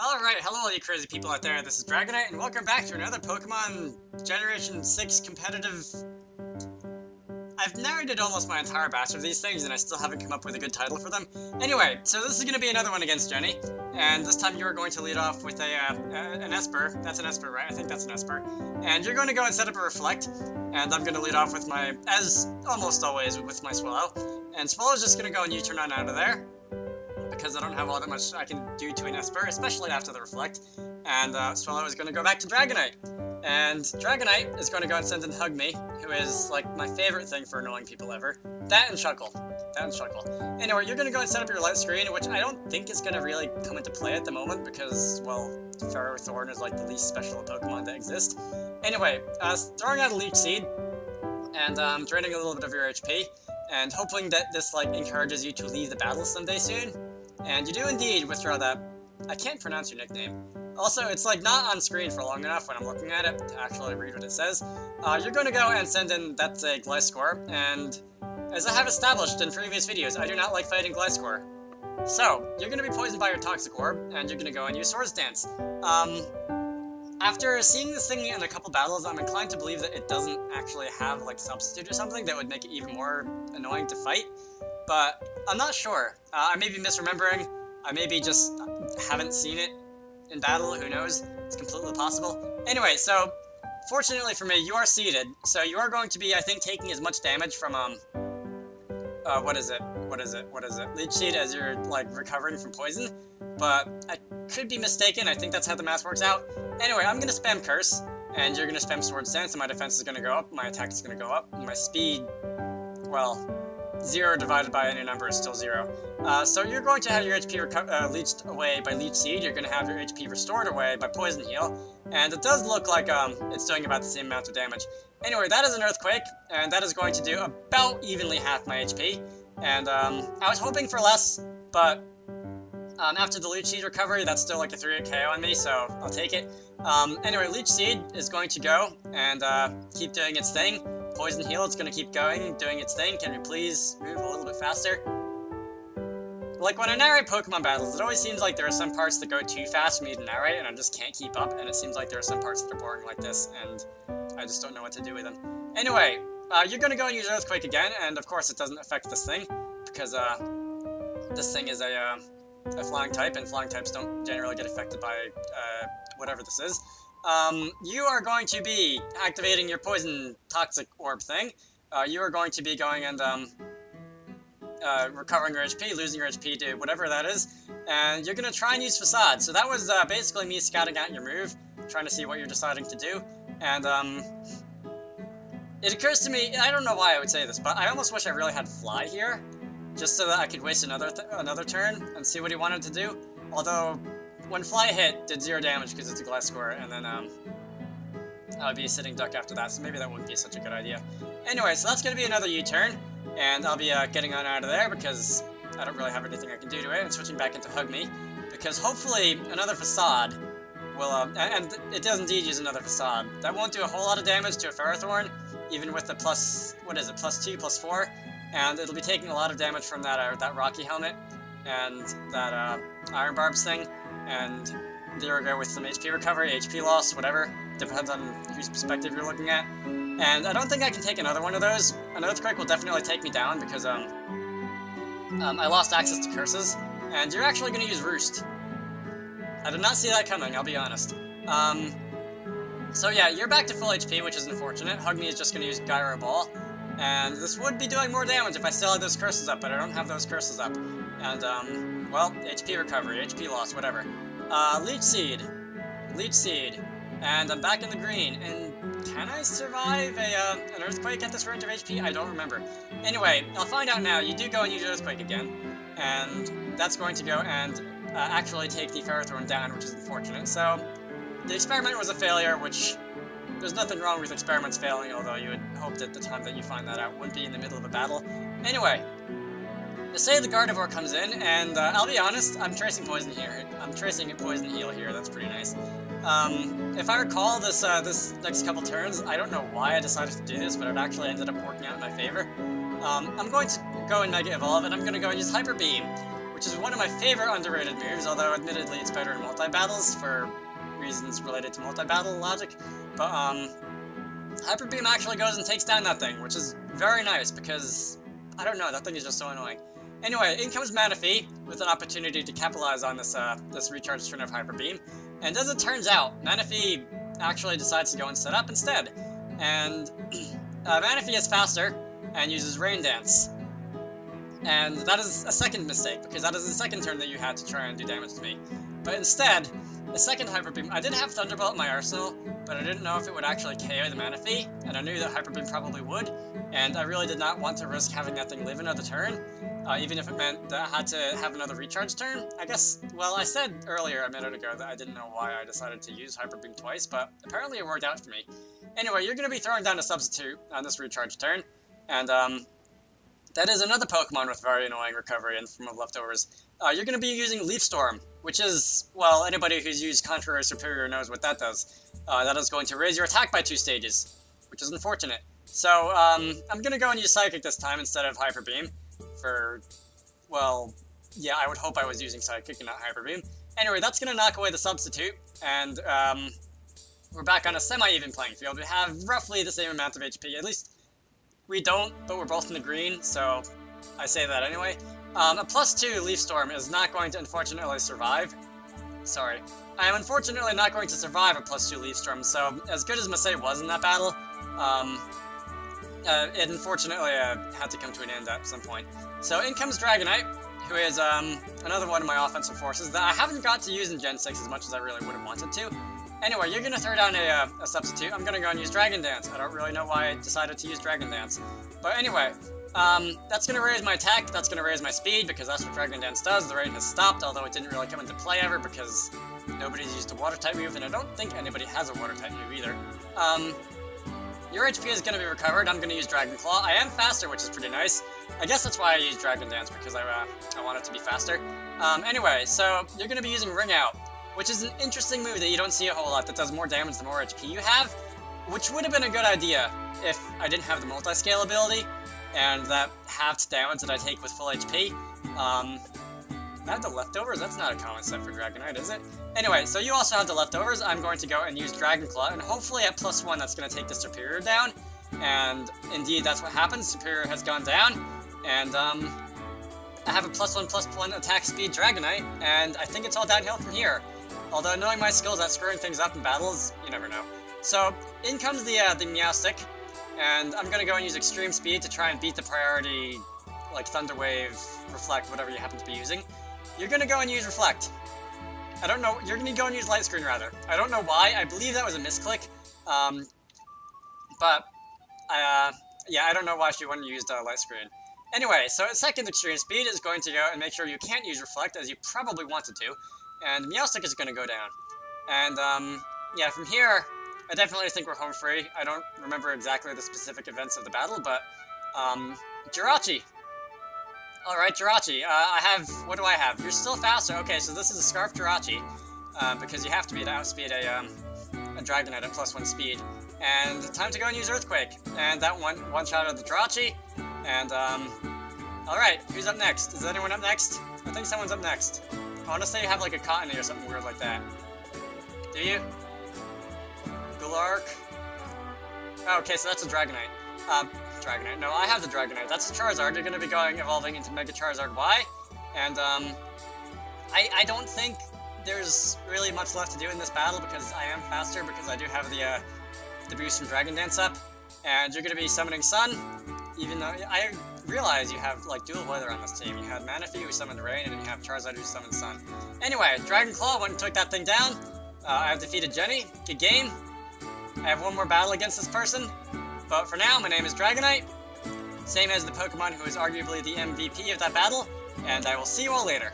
Alright, hello all you crazy people out there, this is Dragonite, and welcome back to another Pokemon Generation 6 competitive... I've narrated almost my entire batch of these things, and I still haven't come up with a good title for them. Anyway, so this is going to be another one against Jenny, and this time you are going to lead off with an Esper. That's an Esper, right? I think that's an Esper. And you're going to go and set up a Reflect, and I'm going to lead off with my, as almost always, with my Swallow. And Swallow's just going to go and U-turn on out of there, because I don't have all that much I can do to an Esper, especially after the Reflect. And Swallow is going to go back to Dragonite. And Dragonite is going to go and send in Hug Me, who is, like, my favorite thing for annoying people ever. That and Chuckle. Anyway, you're going to go and set up your light screen, which I don't think is going to really come into play at the moment, because, well, Ferrothorn is, like, the least special Pokemon to exist. Anyway, throwing out a Leech Seed, and draining a little bit of your HP, and hoping that this, like, encourages you to leave the battle someday soon. And you do indeed withdraw that. I can't pronounce your nickname. Also, it's like not on screen for long enough when I'm looking at it to actually read what it says. You're going to go and send in that's a Gliscor, and as I have established in previous videos, I do not like fighting Gliscor. So, you're going to be poisoned by your Toxic Orb, and you're going to go and use Swords Dance. After seeing this thing in a couple battles, I'm inclined to believe that it doesn't actually have like Substitute or something that would make it even more annoying to fight. But I'm not sure. I may be misremembering. I maybe just haven't seen it in battle. Who knows? It's completely possible. Anyway, so fortunately for me, you are seeded. So you are going to be, I think, taking as much damage from what is it? Leech Seed as you're like recovering from poison. But I could be mistaken. I think that's how the math works out. Anyway, I'm gonna spam Curse, and you're gonna spam Swords Dance, and my defense is gonna go up. My attack is gonna go up. And my speed, well, 0 divided by any number is still 0. So you're going to have your HP leached away by Leech Seed, you're going to have your HP restored away by Poison Heal, and it does look like it's doing about the same amount of damage. Anyway, that is an Earthquake, and that is going to do about evenly half my HP, and I was hoping for less, but after the Leech Seed recovery, that's still like a 3-hit KO on me, so I'll take it. Anyway, Leech Seed is going to go and keep doing its thing. Poison Heal, it's going to keep going, doing its thing. Can we please move a little bit faster? Like, when I narrate Pokemon battles, it always seems like there are some parts that go too fast for me to narrate, and I just can't keep up, and it seems like there are some parts that are boring like this, and I just don't know what to do with them. Anyway, you're going to go and use Earthquake again, and of course it doesn't affect this thing, because this thing is a flying type, and flying types don't generally get affected by whatever this is. You are going to be activating your Poison Toxic Orb thing. You are going to be going and recovering your HP, losing your HP to whatever that is, and you're going to try and use Facade. So that was basically me scouting out your move, trying to see what you're deciding to do, and it occurs to me, I don't know why I would say this, but I almost wish I really had Fly here, just so that I could waste another turn and see what he wanted to do, although when Fly hit, did 0 damage because it's a Gliscor, and then I would be a sitting duck after that, so maybe that wouldn't be such a good idea. Anyway, so that's going to be another U-turn, and I'll be getting on out of there because I don't really have anything I can do to it, and switching back into Hug Me, because hopefully another Facade will, and it does indeed use another Facade. That won't do a whole lot of damage to a Ferrothorn, even with the plus, what is it, +2, +4, and it'll be taking a lot of damage from that Rocky Helmet, and that Iron Barbs thing, and there we go with some HP recovery, HP loss, whatever, depends on whose perspective you're looking at. And I don't think I can take another one of those. An Earthquake will definitely take me down because I lost access to Curses, and you're actually going to use Roost. I did not see that coming, I'll be honest. So yeah, you're back to full HP, which is unfortunate. Hug Me is just going to use Gyro Ball, and this would be doing more damage if I still had those Curses up, but I don't have those Curses up. And, well, HP recovery, HP loss, whatever. Leech Seed, and I'm back in the green, and can I survive an Earthquake at this range of HP? I don't remember. Anyway, I'll find out now. You do go and use Earthquake again, and that's going to go and actually take the Ferrothorn down, which is unfortunate. So, the experiment was a failure, which there's nothing wrong with experiments failing, although you would hope that the time that you find that out wouldn't be in the middle of a battle. Anyway, let's say the Gardevoir comes in, and I'll be honest, I'm tracing Poison here. I'm tracing a Poison Heal here, that's pretty nice. If I recall this next couple turns, I don't know why I decided to do this, but it actually ended up working out in my favor. I'm going to go and Mega Evolve, and I'm going to go and use Hyper Beam, which is one of my favorite underrated moves, although admittedly it's better in multi-battles for reasons related to multi-battle logic. But Hyper Beam actually goes and takes down that thing, which is very nice because, I don't know, that thing is just so annoying. Anyway, in comes Manaphy with an opportunity to capitalize on this this recharge turn of Hyper Beam, and as it turns out, Manaphy actually decides to go and set up instead. And Manaphy is faster and uses Rain Dance. And that is a second mistake, because that is the second turn that you had to try and do damage to me. But instead, the second Hyper Beam, I did have Thunderbolt in my arsenal, but I didn't know if it would actually KO the Manaphy, and I knew that Hyper Beam probably would, and I really did not want to risk having that thing live another turn, even if it meant that I had to have another recharge turn. I guess, well, I said earlier a minute ago that I didn't know why I decided to use Hyper Beam twice, but apparently it worked out for me. Anyway, you're going to be throwing down a substitute on this recharge turn, and that is another Pokemon with very annoying recovery in the form of leftovers. You're going to be using Leaf Storm, which is, well, anybody who's used Contrary Superior knows what that does. That is going to raise your attack by 2 stages, which is unfortunate. So, I'm going to go and use Psychic this time instead of Hyper Beam for, well, yeah, I would hope I was using Psychic and not Hyper Beam. Anyway, that's going to knock away the substitute, and we're back on a semi-even playing field. We have roughly the same amount of HP, at least we don't, but we're both in the green, so I say that anyway. A +2 Leaf Storm is not going to unfortunately survive. Sorry. I am unfortunately not going to survive a +2 Leaf Storm, so as good as Masei was in that battle, it unfortunately had to come to an end at some point. So in comes Dragonite, who is another one of my offensive forces that I haven't got to use in Gen 6 as much as I really would have wanted to. Anyway, you're going to throw down a substitute. I'm going to go and use Dragon Dance. I don't really know why I decided to use Dragon Dance. But anyway, that's going to raise my attack, that's going to raise my speed, because that's what Dragon Dance does. The rain has stopped, although it didn't really come into play ever, because nobody's used a Water-type move, and I don't think anybody has a Water-type move either. Your HP is going to be recovered. I'm going to use Dragon Claw. I am faster, which is pretty nice. I guess that's why I use Dragon Dance, because I want it to be faster. Anyway, so you're going to be using Ring Out, which is an interesting move that you don't see a whole lot, that does more damage the more HP you have, which would have been a good idea if I didn't have the multi-scale ability, and that halved damage that I take with full HP. I have the leftovers? That's not a common set for Dragonite, is it? Anyway, so you also have the leftovers. I'm going to go and use Dragon Claw, and hopefully at +1 that's going to take the Superior down, and indeed that's what happens. Superior has gone down, and I have a +1/+1 attack speed Dragonite, and I think it's all downhill from here. Although knowing my skills at screwing things up in battles, you never know. So in comes the Meowstic, and I'm gonna go and use Extreme Speed to try and beat the priority, like Thunder Wave, Reflect, whatever you happen to be using. You're gonna go and use Reflect. I don't know, you're gonna go and use Light Screen rather. I don't know why, I believe that was a misclick, but yeah, I don't know why she wouldn't use Light Screen. Anyway, so second Extreme Speed is going to go and make sure you can't use Reflect, as you probably wanted to, and Meowstic is going to go down. And, yeah, from here, I definitely think we're home free. I don't remember exactly the specific events of the battle, but, Jirachi. Alright, Jirachi, I have, what do I have? You're still faster. Okay, so this is a Scarf Jirachi, because you have to be to outspeed a Dragonite at +1 speed. And time to go and use Earthquake. And that one-shot of the Jirachi. And, alright, who's up next? Is anyone up next? I think someone's up next. I want to say you have, like, a Cottony or something weird like that. Do you? Gulark? Oh, okay, so that's a Dragonite. Dragonite. No, I have the Dragonite. That's a Charizard. You're going to be evolving into Mega Charizard Y. And, I don't think there's really much left to do in this battle, because I am faster, because I do have the boost from Dragon Dance up. And you're going to be summoning Sun, even though I realize you have, like, dual weather on this team. You have Manaphy, who summoned Rain, and then you have Charizard, who summoned Sun. Anyway, Dragon Claw went and took that thing down. I have defeated Jenny. Good game. I have one more battle against this person. But for now, my name is Dragonite. Same as the Pokemon who is arguably the MVP of that battle. And I will see you all later.